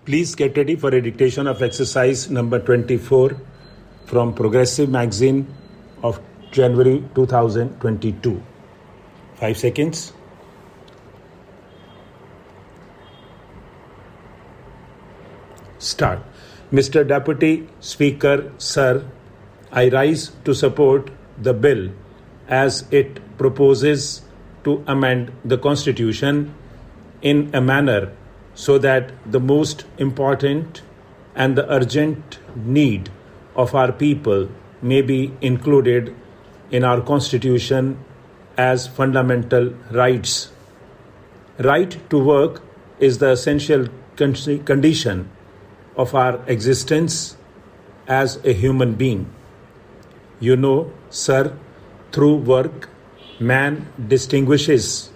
Please get ready for a dictation of exercise number 24 from Progressive Magazine of January 2022. 5 seconds. Start. Mr. Deputy Speaker, Sir, I rise to support the bill as it proposes to amend the Constitution in a manner so that the most important and the urgent need of our people may be included in our Constitution as fundamental rights. Right to work is the essential condition of our existence as a human being. You know, sir, through work, man distinguishes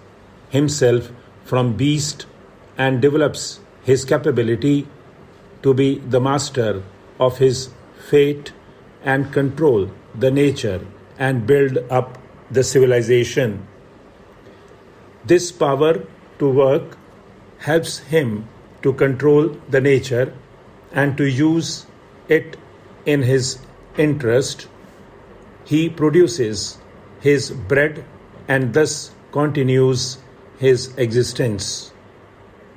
himself from beast and develops his capability to be the master of his fate and control the nature and build up the civilization. This power to work helps him to control the nature and to use it in his interest. He produces his bread and thus continues his existence.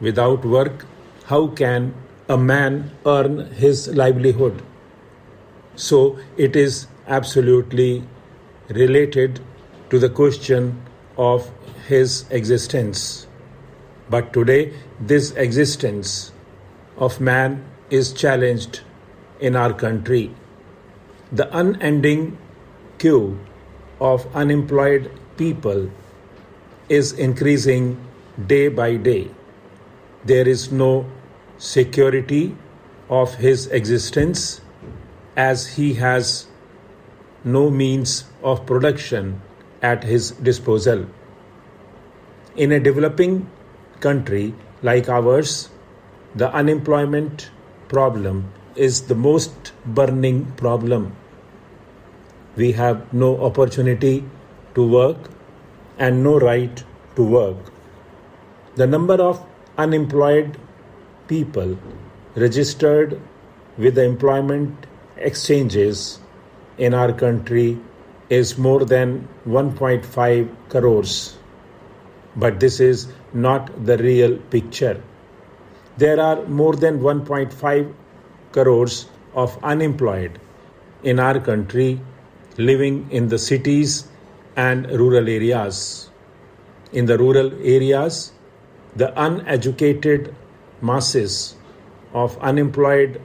Without work, how can a man earn his livelihood? So it is absolutely related to the question of his existence. But today, this existence of man is challenged in our country. The unending queue of unemployed people is increasing day by day. There is no security of his existence as he has no means of production at his disposal. In a developing country like ours, the unemployment problem is the most burning problem. We have no opportunity to work and no right to work. The number of unemployed people registered with the employment exchanges in our country is more than 1.5 crores. But this is not the real picture. There are more than 1.5 crores of unemployed in our country living in the cities and rural areas. In the rural areas, the uneducated masses of unemployed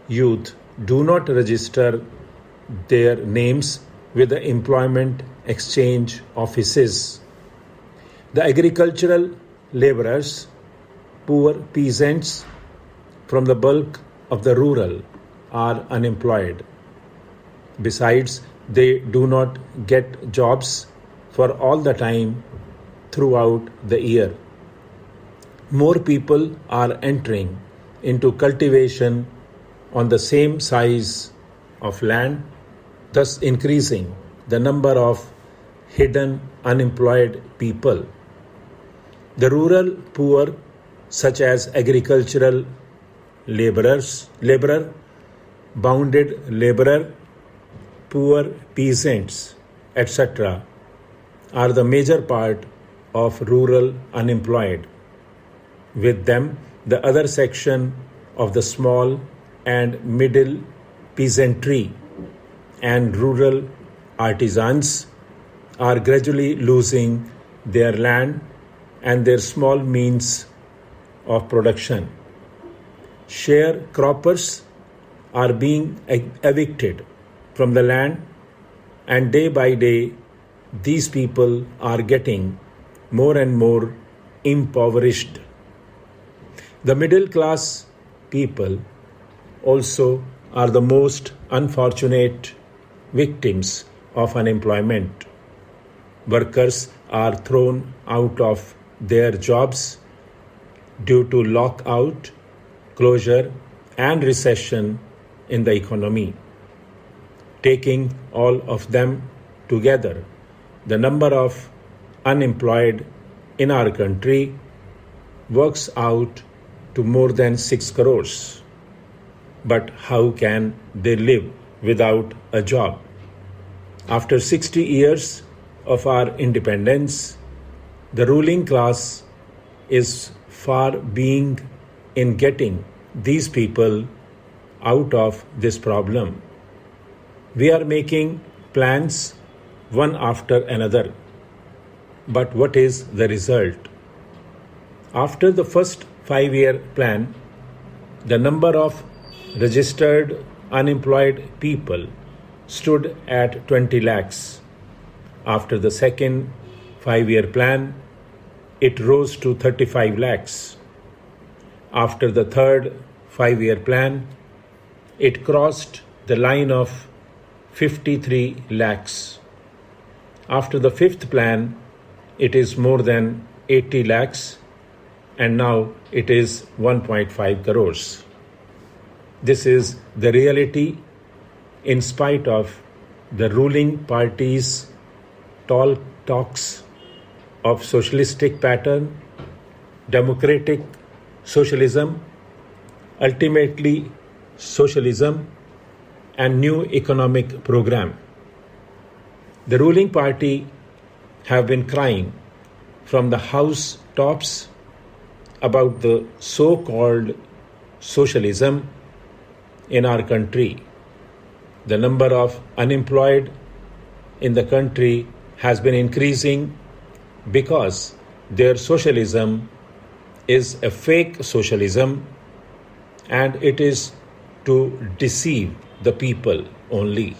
youth do not register their names with the employment exchange offices. The agricultural laborers, poor peasants from the bulk of the rural are unemployed. Besides, they do not get jobs for all the time throughout the year. More people are entering into cultivation on the same size of land, thus increasing the number of hidden unemployed people. The rural poor, such as agricultural laborer, bounded laborer, poor peasants, etc., are the major part of rural unemployed. With them, the other section of the small and middle peasantry and rural artisans are gradually losing their land and their small means of production. Sharecroppers are being evicted from the land, and day by day, these people are getting more and more impoverished. The middle class people also are the most unfortunate victims of unemployment. Workers are thrown out of their jobs due to lockout, closure, and recession in the economy. Taking all of them together, the number of unemployed in our country works out to more than 6 crores. But how can they live without a job? After 60 years of our independence, the ruling class is far being in getting these people out of this problem. We are making plans one after another. But what is the result? After the first 5-year plan, the number of registered unemployed people stood at 20 lakhs. After the second 5-year plan, it rose to 35 lakhs. After the third 5-year plan, it crossed the line of 53 lakhs. After the fifth plan, it is more than 80 lakhs, and now it is 1.5 crores. This is the reality in spite of the ruling party's tall talks of socialistic pattern, democratic socialism, ultimately socialism, and new economic program. The ruling party have been crying from the house tops about the so-called socialism in our country. The number of unemployed in the country has been increasing because their socialism is a fake socialism, and it is to deceive the people only.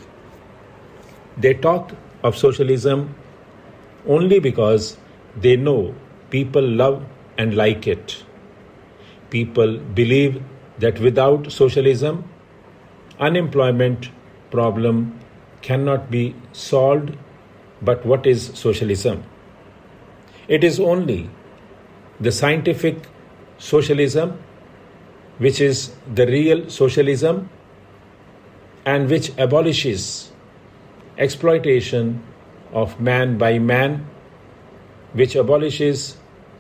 They talk of socialism only because they know people love and like it. People believe that without socialism, unemployment problem cannot be solved. But what is socialism? It is only the scientific socialism which is the real socialism and which abolishes exploitation of man by man, which abolishes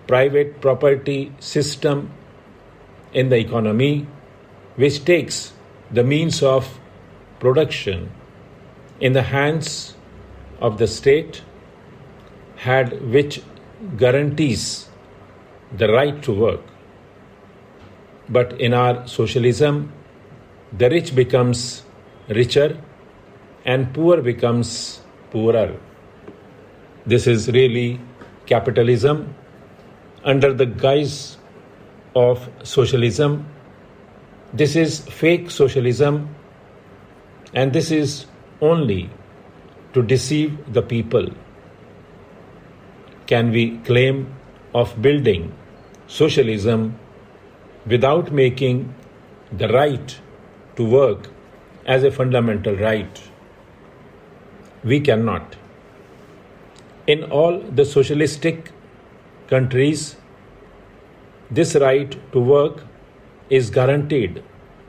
private property system in the economy, which takes the means of production in the hands of the state, which guarantees the right to work. But in our socialism, the rich becomes richer and poor becomes poorer. This is really capitalism under the guise of socialism. This is fake socialism, and this is only to deceive the people. Can we claim of building socialism without making the right to work as a fundamental right? We cannot. In all the socialistic countries, this right to work is guaranteed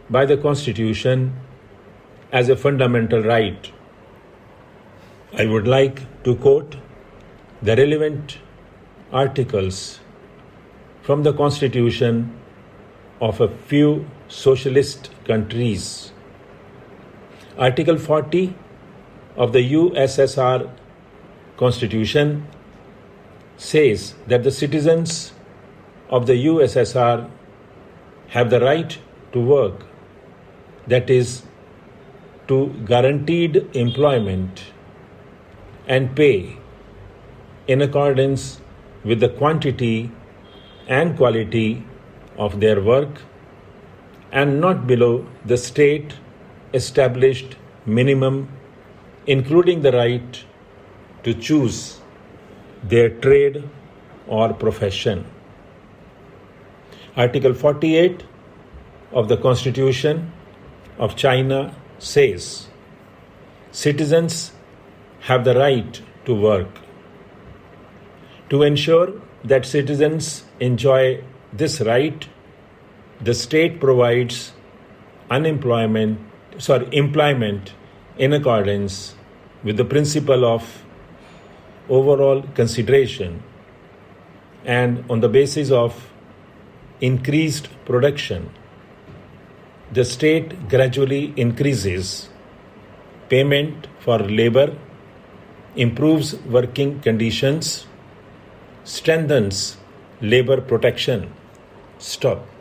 by the Constitution as a fundamental right. I would like to quote the relevant articles from the Constitution of a few socialist countries. Article 40 of the USSR Constitution says that the citizens of the USSR have the right to work, that is, to guaranteed employment and pay in accordance with the quantity and quality of their work, and not below the state established minimum, including the right to choose their trade or profession. Article 48 of the Constitution of China says, citizens have the right to work. To ensure that citizens enjoy this right, the state provides employment in accordance with the principle of overall consideration and on the basis of increased production. The state gradually increases payment for labor, improves working conditions, strengthens labor protection. Stop.